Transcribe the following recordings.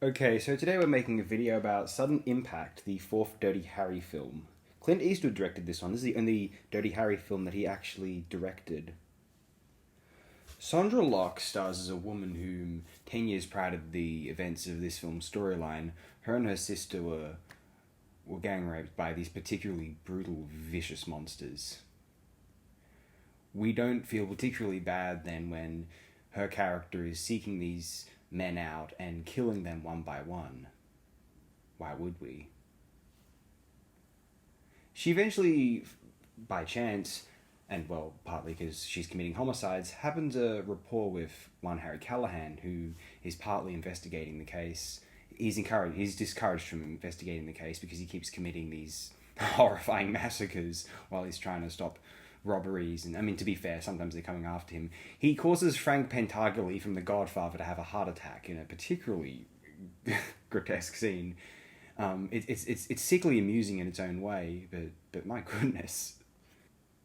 Okay, so today we're making a video about Sudden Impact, the fourth Dirty Harry film. Clint Eastwood directed this one. This is the only Dirty Harry film that he actually directed. Sandra Locke stars as a woman whom, 10 years prior to the events of this film's storyline, her and her sister were gang raped by these particularly brutal, vicious monsters. We don't feel particularly bad then when her character is seeking these men out and killing them one by one. Why would we? She eventually, by chance, and well, partly because she's committing homicides, happens a rapport with one Harry Callahan, who is partly investigating the case. He's discouraged from investigating the case because he keeps committing these horrifying massacres while he's trying to stop robberies. And I mean, to be fair, sometimes they're coming after him. He causes Frank Pentageli from The Godfather to have a heart attack in a particularly grotesque scene. It's sickly amusing in its own way, but my goodness.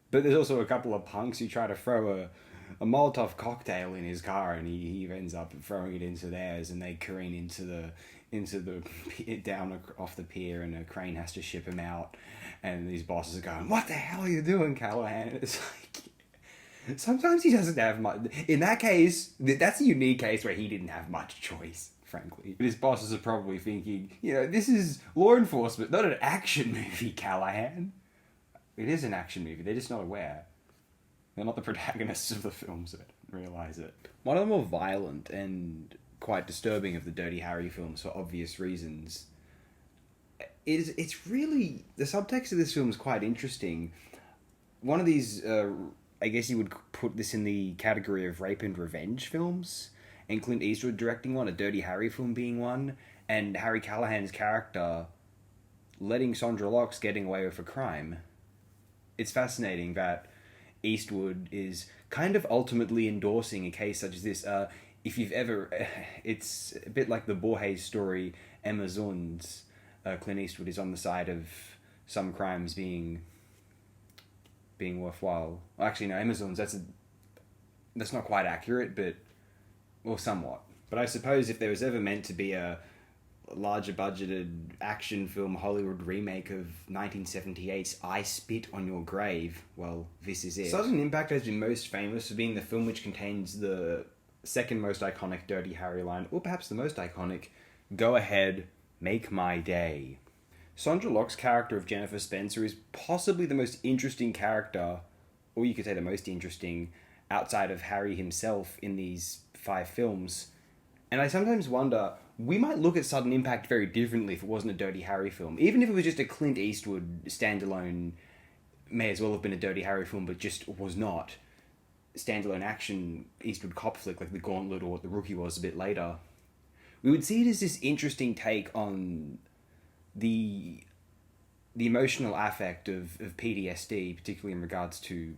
But there's also a couple of punks who try to throw a Molotov cocktail in his car, and he ends up throwing it into theirs, and they careen into the down off the pier, and a crane has to ship him out, and these bosses are going, "What the hell are you doing, Callahan?" And it's like, sometimes he doesn't have much. In that case, that's a unique case where he didn't have much choice, frankly. But his bosses are probably thinking, this is law enforcement, not an action movie, Callahan. It is an action movie, they're just not aware. They're not the protagonists of the films that realize it. One of the more violent and quite disturbing of the Dirty Harry films, for obvious reasons, it's really, the subtext of this film is quite interesting. One of these, I guess you would put this in the category of rape and revenge films, and Clint Eastwood directing one, a Dirty Harry film being one, and Harry Callahan's character letting Sandra Locke getting away with a crime. It's fascinating that Eastwood is kind of ultimately endorsing a case such as this. If you've ever, it's a bit like the Borges story, Amazons. Clint Eastwood is on the side of some crimes being worthwhile. Well, actually, no, Amazons. That's not quite accurate, but well, somewhat. But I suppose if there was ever meant to be a larger budgeted action film Hollywood remake of 1978's I Spit on Your Grave, well, this is it. Sudden Impact has been most famous for being the film which contains the second most iconic Dirty Harry line, or perhaps the most iconic, "Go ahead, make my day." Sandra Locke's character of Jennifer Spencer is possibly the most interesting character, or you could say the most interesting, outside of Harry himself in these 5 films. And I sometimes wonder, we might look at Sudden Impact very differently if it wasn't a Dirty Harry film. Even if it was just a Clint Eastwood standalone, may as well have been a Dirty Harry film, but just was not. Standalone action Eastwood cop flick like The Gauntlet or what The Rookie was a bit later. We would see it as this interesting take on the emotional affect of PTSD, particularly in regards to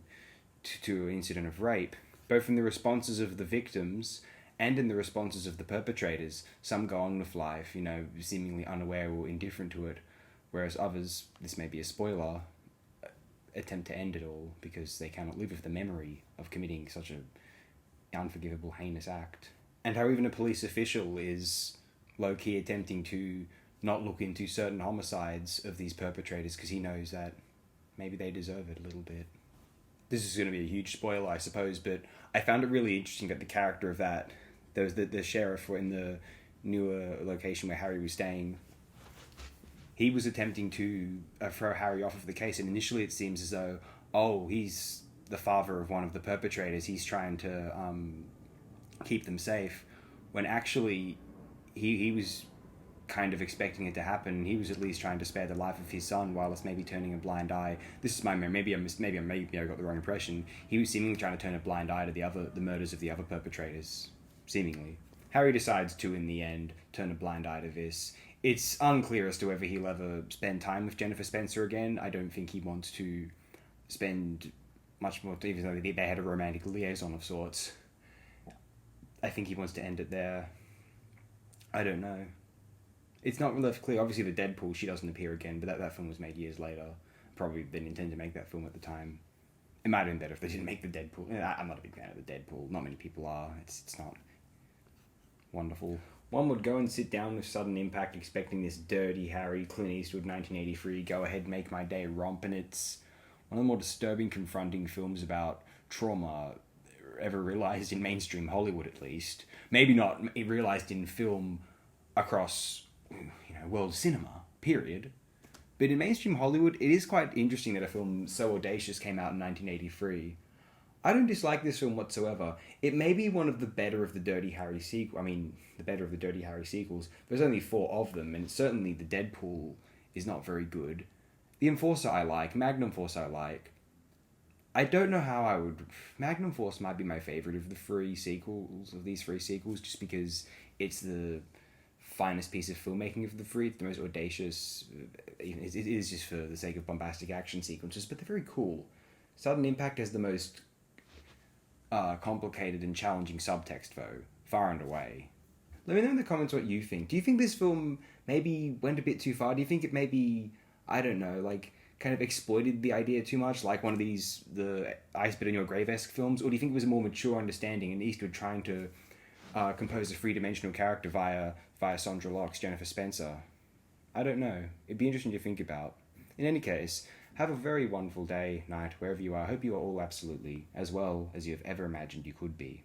an incident of rape, both in the responses of the victims and in the responses of the perpetrators. Some go on with life, seemingly unaware or indifferent to it, whereas others, this may be a spoiler, attempt to end it all because they cannot live with the memory of committing such an unforgivable, heinous act. And how even a police official is low-key attempting to not look into certain homicides of these perpetrators because he knows that maybe they deserve it a little bit. This is going to be a huge spoiler, I suppose, but I found it really interesting that the character of that, there was the sheriff in the newer location where Harry was staying, he was attempting to throw Harry off of the case, and initially it seems as though, he's the father of one of the perpetrators, he's trying to keep them safe, when actually he was kind of expecting it to happen. He was at least trying to spare the life of his son while it's maybe turning a blind eye. This is my memory. Maybe I got the wrong impression. He was seemingly trying to turn a blind eye to the murders of the other perpetrators, seemingly. Harry decides to, in the end, turn a blind eye to this. It's unclear as to whether he'll ever spend time with Jennifer Spencer again. I don't think he wants to spend much more, even though they had a romantic liaison of sorts. I think he wants to end it there. I don't know. It's not left clear. Obviously, the Deadpool, she doesn't appear again, but that film was made years later. Probably they didn't intend to make that film at the time. It might have been better if they didn't make the Deadpool. I'm not a big fan of the Deadpool. Not many people are. It's not wonderful. One would go and sit down with Sudden Impact expecting this dirty Harry Clint Eastwood 1983 go ahead make my day romp, and it's one of the more disturbing, confronting films about trauma ever realized in mainstream Hollywood, at least. Maybe not realized in film across, world cinema, period. But in mainstream Hollywood, it is quite interesting that a film so audacious came out in 1983. I don't dislike this film whatsoever. It may be one of the better of the Dirty Harry sequel. I mean, the better of the Dirty Harry sequels. There's only 4 of them, and certainly the Deadpool is not very good. The Enforcer I like. Magnum Force I like. I don't know how I would. Magnum Force might be my favorite of the 3 sequels, of these 3 sequels, just because it's the finest piece of filmmaking of the 3. It's the most audacious. It is just for the sake of bombastic action sequences, but they're very cool. Sudden Impact has the most complicated and challenging subtext, though, far and away. Let me know in the comments what you think. Do you think this film maybe went a bit too far? Do you think it maybe, I don't know, like, kind of exploited the idea too much, like one of these, the I Spit on Your Grave-esque films? Or do you think it was a more mature understanding and Eastwood trying to compose a three-dimensional character via Sandra Locke's Jennifer Spencer? I don't know. It'd be interesting to think about. In any case, have a very wonderful day, night, wherever you are. I hope you are all absolutely as well as you have ever imagined you could be.